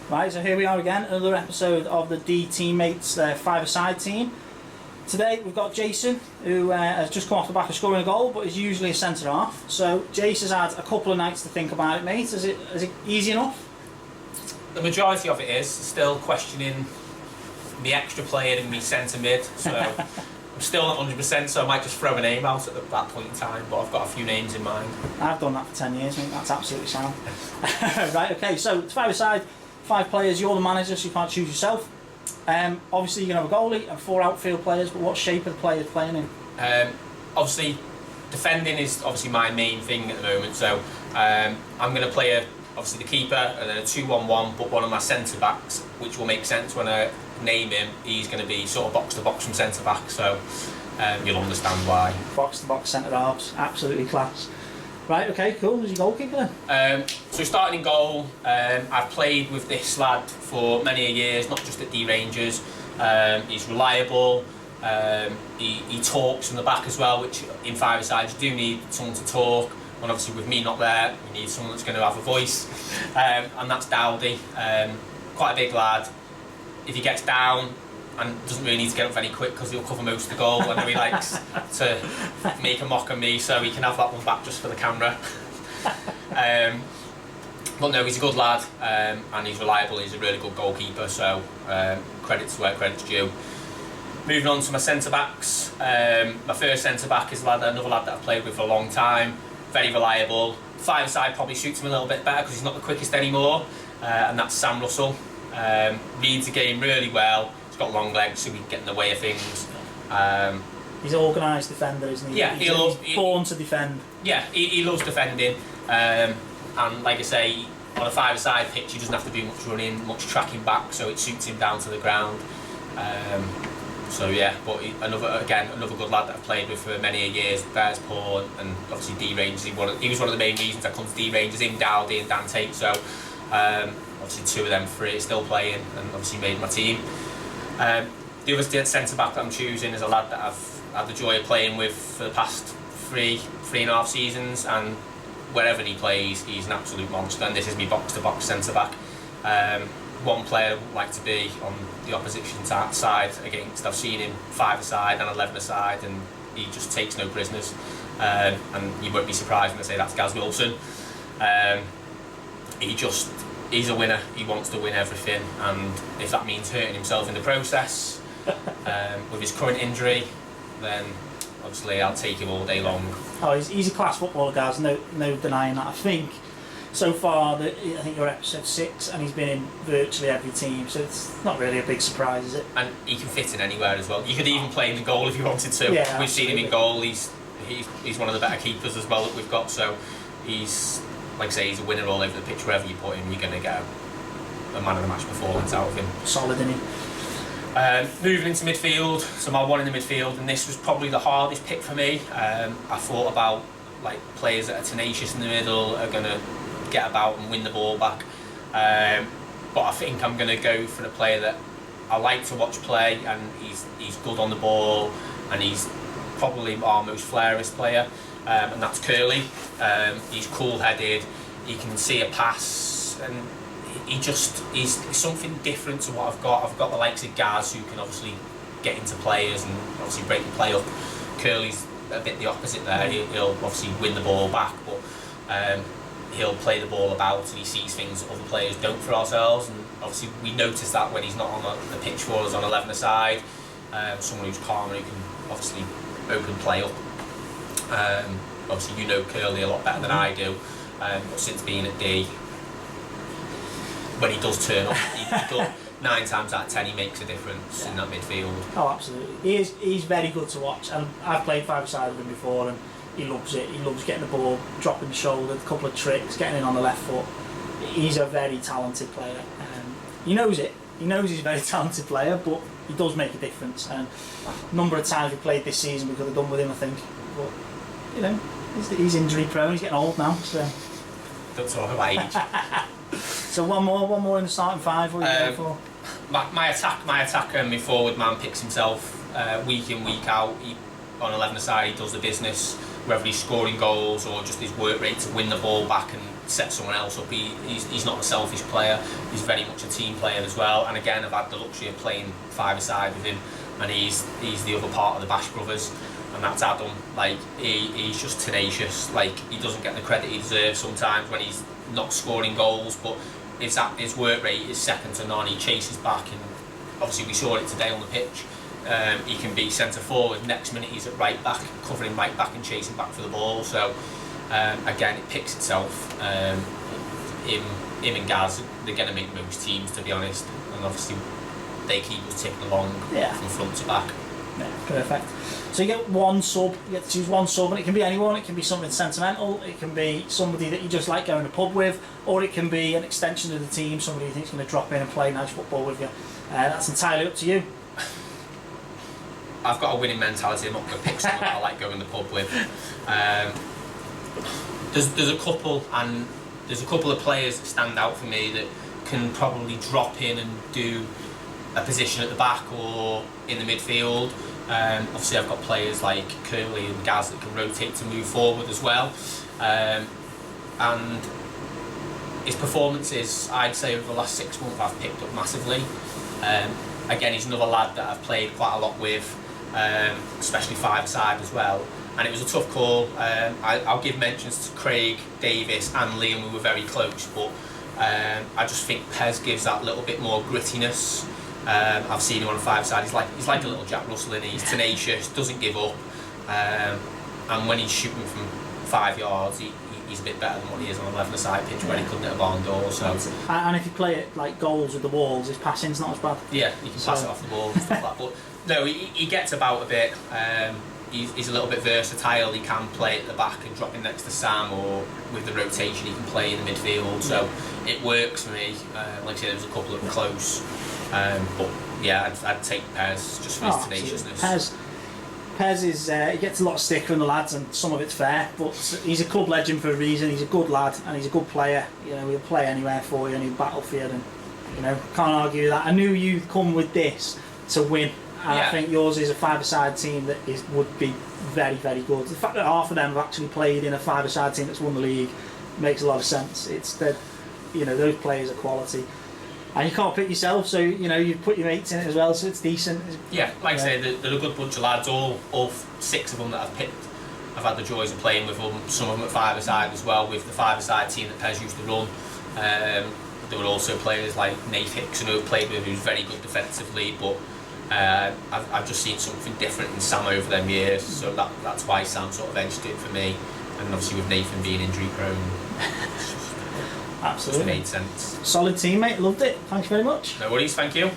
Right, so here we are again, another episode of the Dee Teammates five-a-side team. Today we've got Jason, who has just come off the back of scoring a goal, but is usually a centre-half. So Jason's had a couple of nights to think about it, mate. Is it easy enough? The majority of it is still questioning the extra player in me centre mid, so I'm still not 100%, so I might just throw a name out at that point in time, but I've got a few names in mind. I've done that for 10 years, mate. That's absolutely sound. Right, okay, so it's five-a-side, 5 players, you're the manager, so you can't choose yourself. Obviously you're going to have a goalie and 4 outfield players, but what shape are the players playing in? Obviously, defending is obviously my main thing at the moment, so I'm going to play obviously the keeper and then a 2-1-1, but one of my centre backs, which will make sense when I name him. He's going to be sort of box to box from centre back, so you'll understand why. Box to box centre halves, absolutely class. Right, okay, cool. Who's your goalkeeper then? So starting in goal, I've played with this lad for many years, not just at Dee Rangers. He's reliable. He talks from the back as well, which in five-a-side you do need someone to talk. And obviously with me not there, we need someone that's going to have a voice. And that's Dodgy. Quite a big lad. If he gets down and doesn't really need to get up very quick because he'll cover most of the goal, I know he likes to make a mock of me, so he can have that one back just for the camera. But no, he's a good lad, and he's reliable. He's a really good goalkeeper, so credit to where credit's due. Moving on to my centre backs, my first centre back is another lad that I've played with for a long time. Very reliable. Five-a-side probably suits him a little bit better because he's not the quickest anymore, and that's Sam Russell. Reads the game really well. He's got long legs, so he can get in the way of things. He's an organised defender, isn't he? Yeah, he's born to defend. Yeah, he loves defending. And like I say, on a five-a-side pitch, he doesn't have to do much running, much tracking back, so it suits him down to the ground. So yeah, but another good lad that I've played with for many years, bears paw, and obviously Dee Rangers. He was one of the main reasons I come to Dee Rangers, him, Dowdy and Dan Tate. So obviously 2 of them 3 are still playing, and obviously made my team. The other centre back that I'm choosing is a lad that I've had the joy of playing with for the past 3.5 seasons, and wherever he plays, he's an absolute monster. And this is me box to box centre back. One player would like to be on the opposition side against. I've seen him 5-a-side and 11-a-side, and he just takes no prisoners. And you won't be surprised when I say that's Gaz Wilson. He's a winner. He wants to win everything, and if that means hurting himself in the process with his current injury, then obviously I'll take him all day long. Oh, he's a class footballer, guys. No denying that. I think so far, I think you're episode 6, and he's been in virtually every team, so it's not really a big surprise, is it? And he can fit in anywhere as well. You could even play him in goal if you wanted to. Yeah, we've absolutely. seen him in goal. He's one of the better keepers as well that we've got. So he's, like I say, he's a winner all over the pitch. Wherever you put him, you're going to get a man of the match performance out of him. Solid, isn't he? Moving into midfield, so my one in the midfield, and this was probably the hardest pick for me. I thought about players that are tenacious in the middle, are going to get about and win the ball back. But I think I'm going to go for the player that I like to watch play, and he's good on the ball, and he's probably our most flairist player, and that's Curly. He's cool-headed, he can see a pass, and he's something different to what I've got. I've got the likes of Gaz, who can obviously get into players and obviously break the play up. Curly's a bit the opposite there. He'll obviously win the ball back, but he'll play the ball about, and he sees things that other players don't for ourselves. And obviously we notice that when he's not on the pitch for us on 11-a-side. Someone who's calm and who can obviously open play up. Obviously you know Curly a lot better than I do, but since being at D, when he does turn up, 9 times out of 10 he makes a difference in that midfield. Oh, absolutely. He's very good to watch, and I've played 5-a-side with him before, and he loves it. He loves getting the ball, dropping the shoulder, a couple of tricks, getting in on the left foot. He's a very talented player. He knows it. He knows he's a very talented player, but he does make a difference. And a number of times we played this season, we could have done with him, I think. But you know, he's injury prone. He's getting old now, so. Don't talk about age. So one more in the starting 5. What are you going for? My attacker and my forward man picks himself week in, week out. On 11-a-side, he does the business. whether he's scoring goals or just his work rate to win the ball back and set someone else up. He's not a selfish player, he's very much a team player as well. And again, I've had the luxury of playing five-a-side with him, and he's the other part of the Bash brothers, and that's Adam. Like, he's just tenacious. Like, he doesn't get the credit he deserves sometimes when he's not scoring goals, but his work rate is second to none. He chases back, and obviously we saw it today on the pitch. He can be centre forward, next minute he's at right back, covering right back and chasing back for the ball. So again, it picks itself. Him and Gaz, they're going to make most teams, to be honest, and obviously they keep us ticking along from front to back. Yeah, perfect. So you get one sub, you get to choose one sub, and it can be anyone. It can be something sentimental, it can be somebody that you just like going to the pub with, or it can be an extension of the team, somebody you think is going to drop in and play nice football with you. That's entirely up to you. I've got a winning mentality. I'm not going to pick someone that I like going to the pub with. There's a couple of players that stand out for me that can probably drop in and do a position at the back or in the midfield. Obviously I've got players like Curly and Gaz that can rotate to move forward as well. And his performances, I'd say over the last 6 months, I've picked up massively. Again, he's another lad that I've played quite a lot with, especially five-a-side as well. And it was a tough call. I'll give mentions to Craig, Davis and Liam, who were very close, but I just think Pez gives that little bit more grittiness. I've seen him on a five-side. He's like a little Jack Russell, and he's tenacious, doesn't give up, and when he's shooting from 5 yards, he's a bit better than what he is on an 11-a-side pitch where he couldn't hit a barn door. So. And if you play it like goals with the walls, his passing's not as bad. Yeah, you can pass it off the ball and stuff like that. But no, he gets about a bit. He's a little bit versatile. He can play at the back and drop in next to Sam, or with the rotation he can play in the midfield. So it works for me. Like I said, there was a couple of them close. But yeah, I'd take Pez just for his tenaciousness. Pez is he gets a lot of stick from the lads, and some of it's fair, but he's a club legend for a reason. He's a good lad and he's a good player. You know, he'll play anywhere for you, and he'll battle for you, and you know, can't argue with that. I knew you'd come with this to win, and I think yours is a five-a-side team that would be very, very good. The fact that half of them have actually played in a five-a-side team that's won the league makes a lot of sense. It's that, you know, those players are quality. And you can't pick yourself, so you know you put your mates in it as well, so it's decent. Yeah, like I say, they're a good bunch of lads. All 6 of them that I've picked, I've had the joys of playing with them. Some of them at five-a-side as well, with the five-a-side team that Pez used to run. There were also players like Nate Hickson, who I've played with, who's very good defensively, but I've just seen something different in Sam over them years, so that's why Sam sort of edged it for me. And obviously with Nathan being injury prone, absolutely made sense. Solid team, mate. Loved it. Thanks very much. No worries, thank you.